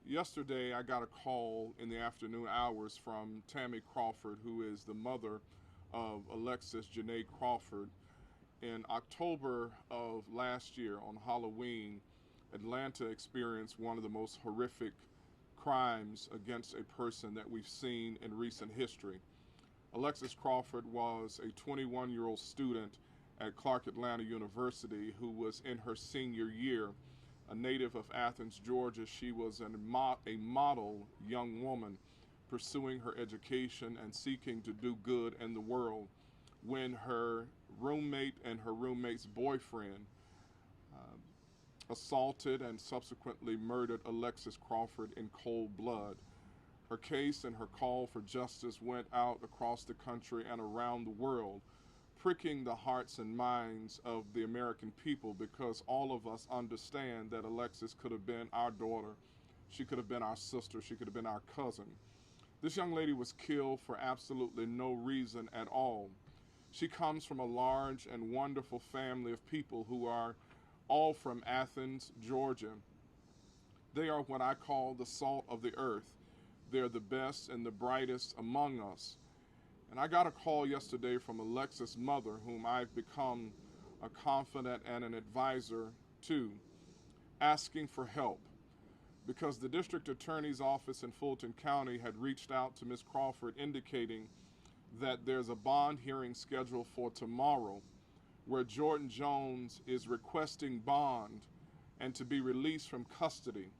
Yesterday, I got a call in the afternoon hours from Tammy Crawford, who is the mother of Alexis Janae Crawford. In October of last year, on Halloween, Atlanta experienced one of the most horrific crimes against a person that we've seen in recent history. Alexis Crawford was a 21-year-old student at Clark Atlanta University who was in her senior year. A native of Athens, Georgia, she was a model young woman pursuing her education and seeking to do good in the world when her roommate and her roommate's boyfriend assaulted and subsequently murdered Alexis Crawford in cold blood. Her case and her call for justice went out across the country and around the world, pricking the hearts and minds of the American people because all of us understand that Alexis could have been our daughter, she could have been our sister, she could have been our cousin. This young lady was killed for absolutely no reason at all. She comes from a large and wonderful family of people who are all from Athens, Georgia. They are what I call the salt of the earth. They're the best and the brightest among us. And I got a call yesterday from Alexis' mother, whom I've become a confidant and an advisor to, asking for help because the district attorney's office in Fulton County had reached out to Ms. Crawford indicating that there's a bond hearing scheduled for tomorrow where Jordyn Jones is requesting bond and to be released from custody.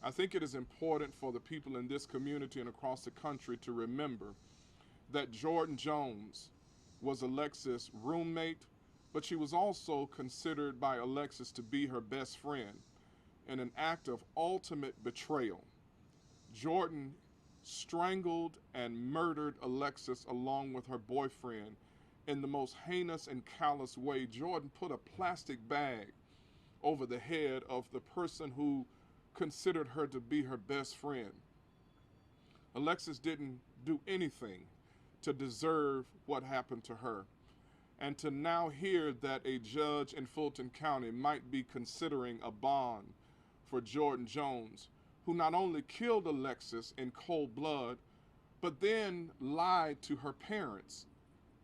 I think it is important for the people in this community and across the country to remember that Jordyn Jones was Alexis' roommate, but she was also considered by Alexis to be her best friend. In an act of ultimate betrayal, Jordyn strangled and murdered Alexis along with her boyfriend in the most heinous and callous way. Jordyn put a plastic bag over the head of the person who considered her to be her best friend. Alexis didn't do anything to deserve what happened to her. And to now hear that a judge in Fulton County might be considering a bond for Jordyn Jones, who not only killed Alexis in cold blood, but then lied to her parents.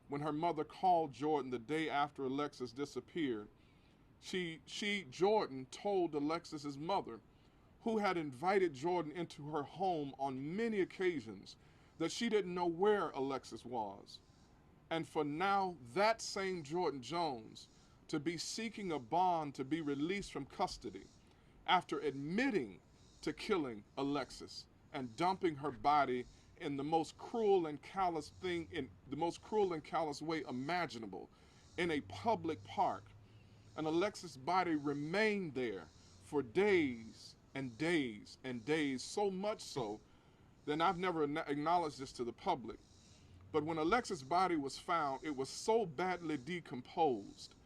When her mother called Jordyn the day after Alexis disappeared, Jordyn told Alexis's mother, who had invited Jordyn into her home on many occasions, that she didn't know where Alexis was. And for now, that same Jordyn Jones to be seeking a bond to be released from custody after admitting to killing Alexis and dumping her body in the most cruel and callous thing, in the most cruel and callous way imaginable, in a public park. And Alexis' body remained there for days and days and days, so much so that I've never acknowledged this to the public. But when Alexis' body was found, it was so badly decomposed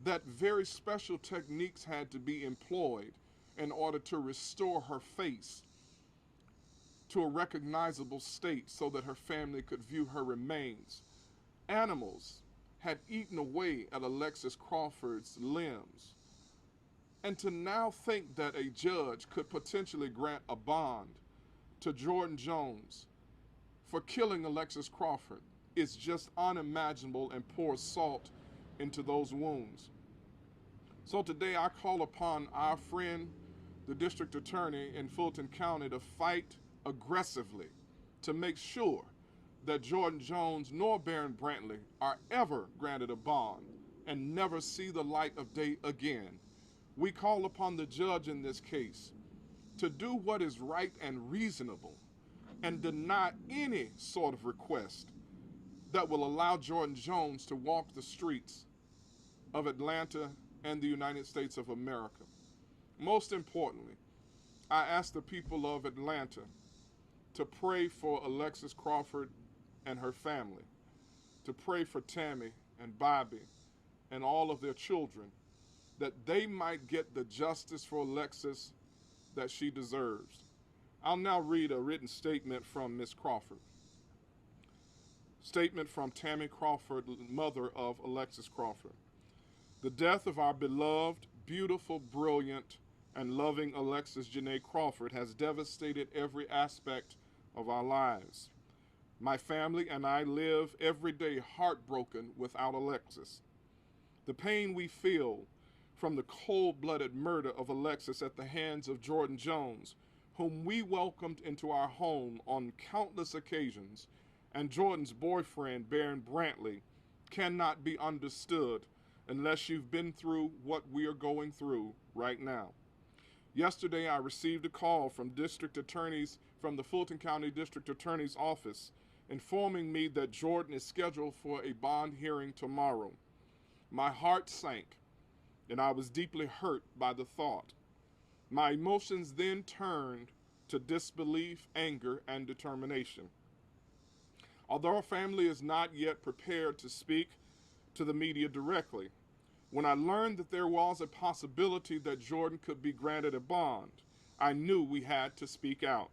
that very special techniques had to be employed in order to restore her face to a recognizable state so that her family could view her remains. Animals had eaten away at Alexis Crawford's limbs. And to now think that a judge could potentially grant a bond to Jordyn Jones for killing Alexis Crawford is just unimaginable and pours salt into those wounds. So today I call upon our friend, the district attorney in Fulton County, to fight aggressively to make sure that Jordyn Jones nor Baron Brantley are ever granted a bond and never see the light of day again. We call upon the judge in this case to do what is right and reasonable and deny any sort of request that will allow Jordyn Jones to walk the streets of Atlanta and the United States of America. Most importantly, I ask the people of Atlanta to pray for Alexis Crawford and her family, to pray for Tammy and Bobby and all of their children, that they might get the justice for Alexis that she deserves. I'll now read a written statement from Ms. Crawford. Statement from Tammy Crawford, mother of Alexis Crawford. The death of our beloved, beautiful, brilliant, and loving Alexis Janae Crawford has devastated every aspect of our lives. My family and I live every day heartbroken without Alexis. The pain we feel from the cold-blooded murder of Alexis at the hands of Jordyn Jones, whom we welcomed into our home on countless occasions, and Jordyn's boyfriend, Barron Brantley, cannot be understood unless you've been through what we are going through right now. Yesterday, I received a call from the Fulton County District Attorney's Office informing me that Jordyn is scheduled for a bond hearing tomorrow. My heart sank, and I was deeply hurt by the thought. My emotions then turned to disbelief, anger, and determination. Although our family is not yet prepared to speak to the media directly, when I learned that there was a possibility that Jordyn could be granted a bond, I knew we had to speak out.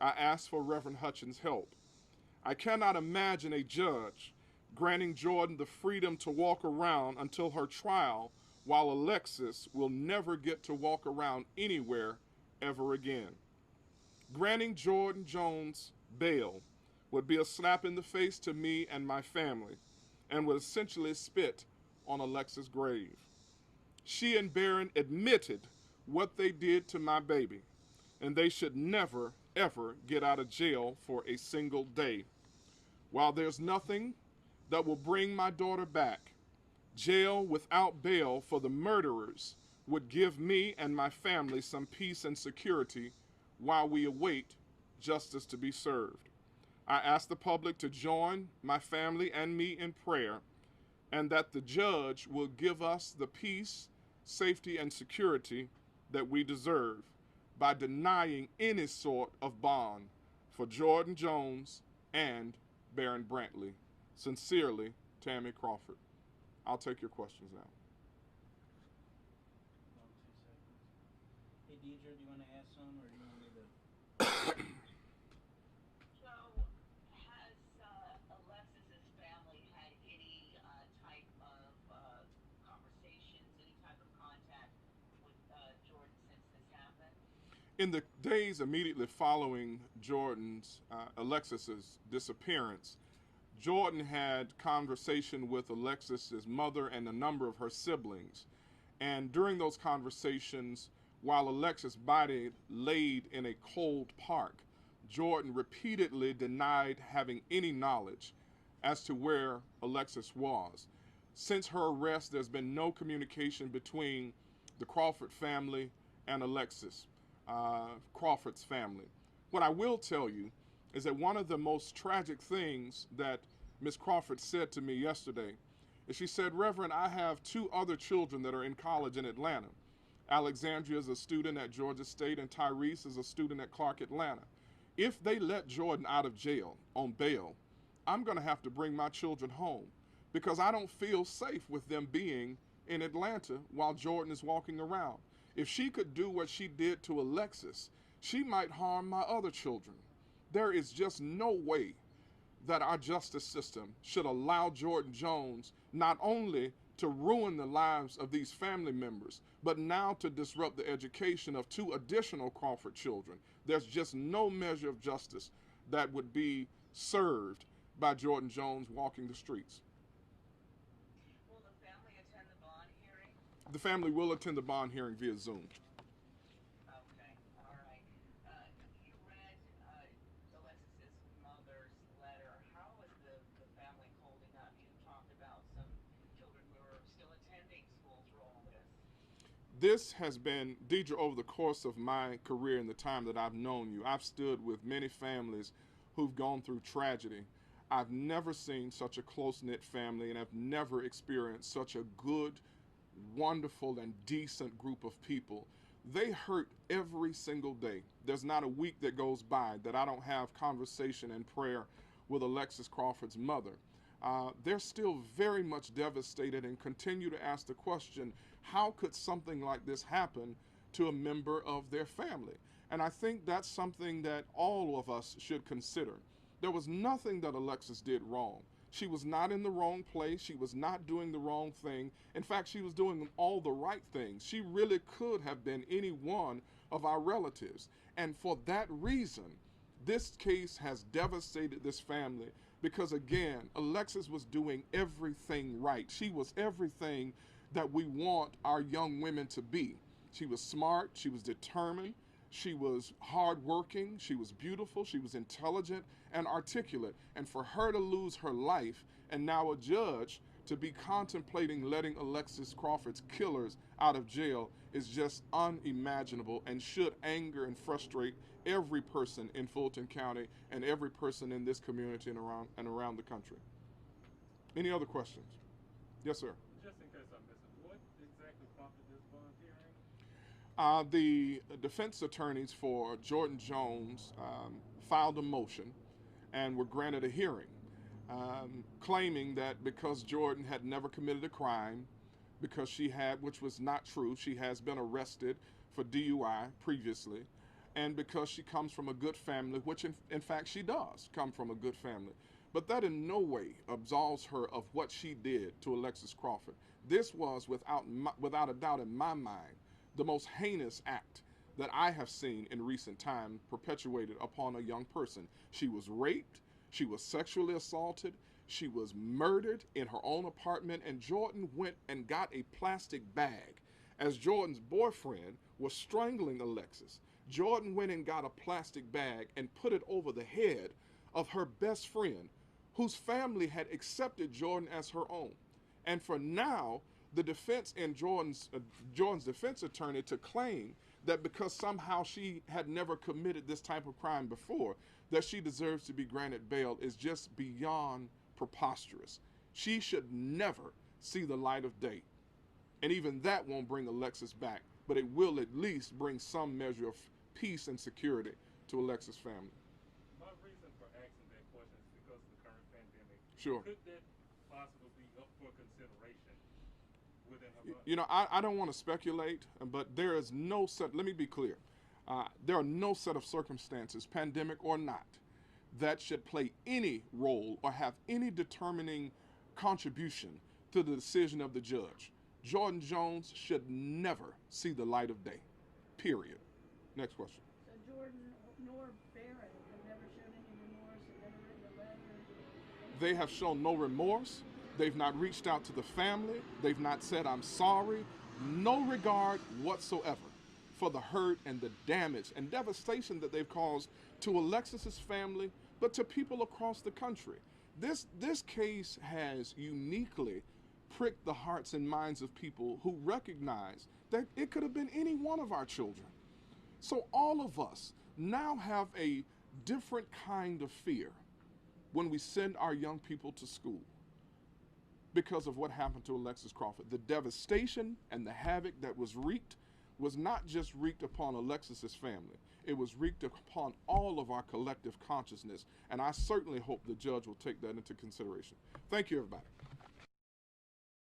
I asked for Reverend Hutchins' help. I cannot imagine a judge granting Jordyn the freedom to walk around until her trial, while Alexis will never get to walk around anywhere ever again. Granting Jordyn Jones bail would be a slap in the face to me and my family, and would essentially spit on Alexis' grave. She and Barron admitted what they did to my baby, and they should never, ever get out of jail for a single day. While there's nothing that will bring my daughter back, jail without bail for the murderers would give me and my family some peace and security while we await justice to be served. I ask the public to join my family and me in prayer, and that the judge will give us the peace, safety, and security that we deserve by denying any sort of bond for Jordyn Jones and Barron Brantley. Sincerely, Tammy Crawford. I'll take your questions now. 2 seconds. Hey, Deidre, do you want to ask some, or do you want me to? So, has Alexis's family had any type of conversations, any type of contact with Jordyn since this happened? In the days immediately following Alexis's disappearance, Jordyn had conversation with Alexis's mother and a number of her siblings. And during those conversations, while Alexis' body laid in a cold park, Jordyn repeatedly denied having any knowledge as to where Alexis was. Since her arrest, there's been no communication between the Crawford family and Alexis Crawford's family. What I will tell you is that one of the most tragic things that Ms. Crawford said to me yesterday is she said, Reverend, I have 2 other children that are in college in Atlanta. Alexandria is a student at Georgia State, and Tyrese is a student at Clark Atlanta. If they let Jordyn out of jail on bail, I'm going to have to bring my children home because I don't feel safe with them being in Atlanta while Jordyn is walking around. If she could do what she did to Alexis, she might harm my other children. There is just no way that our justice system should allow Jordyn Jones not only to ruin the lives of these family members, but now to disrupt the education of 2 additional Crawford children. There's just no measure of justice that would be served by Jordyn Jones walking the streets. Will the family attend the bond hearing? The family will attend the bond hearing via Zoom. Okay, all right. You read Alexis's mother's letter. How is the family holding up? You talked about some children who are still attending school through all this. This has been, Deidre, over the course of my career and the time that I've known you, I've stood with many families who've gone through tragedy. I've never seen such a close-knit family, and I've never experienced such a good, wonderful, and decent group of people. They hurt every single day. There's not a week that goes by that I don't have conversation and prayer with Alexis Crawford's mother. They're still very much devastated and continue to ask the question, how could something like this happen to a member of their family? And I think that's something that all of us should consider. There was nothing that Alexis did wrong. She was not in the wrong place. She was not doing the wrong thing. In fact, she was doing all the right things. She really could have been any one of our relatives. And for that reason, this case has devastated this family because, again, Alexis was doing everything right. She was everything that we want our young women to be. She was smart. She was determined. She was hardworking. She was beautiful. She was intelligent and articulate. And for her to lose her life and now a judge to be contemplating letting Alexis Crawford's killers out of jail is just unimaginable and should anger and frustrate every person in Fulton County and every person in this community and around the country. Any other questions? Yes, sir. Just in case I missed it, what exactly prompted this bond hearing? The defense attorneys for Jordyn Jones filed a motion and were granted a hearing, claiming that because Jordyn had never committed a crime, because she had, which was not true, she has been arrested for DUI previously, and because she comes from a good family, which in fact she does come from a good family. But that in no way absolves her of what she did to Alexis Crawford. This was, without a doubt in my mind, the most heinous act that I have seen in recent time perpetuated upon a young person. She was raped, she was sexually assaulted, she was murdered in her own apartment, and Jordyn went and got a plastic bag. As Jordyn's boyfriend was strangling Alexis, Jordyn went and got a plastic bag and put it over the head of her best friend, whose family had accepted Jordyn as her own. And for now, the defense and Jordyn's defense attorney to claim that because somehow she had never committed this type of crime before, that she deserves to be granted bail is just beyond preposterous. She should never see the light of day. And even that won't bring Alexis back, but it will at least bring some measure of peace and security to Alexis' family. My reason for asking that question is because of the current pandemic. Sure. Could that possibly be up for consideration within her bond? You know, I don't want to speculate, but there is no set, let me be clear, there are no set of circumstances, pandemic or not, that should play any role or have any determining contribution to the decision of the judge. Jordyn Jones should never see the light of day, period. Next question. So Jordyn nor Barron have never shown any remorse, have never written a letter? They have shown no remorse. They've not reached out to the family. They've not said, I'm sorry. No regard whatsoever for the hurt and the damage and devastation that they've caused to Alexis's family, but to people across the country. This case has uniquely pricked the hearts and minds of people who recognize that it could have been any one of our children. So all of us now have a different kind of fear when we send our young people to school because of what happened to Alexis Crawford. The devastation and the havoc that was wreaked was not just wreaked upon Alexis's family. It was wreaked upon all of our collective consciousness, and I certainly hope the judge will take that into consideration. Thank you, everybody.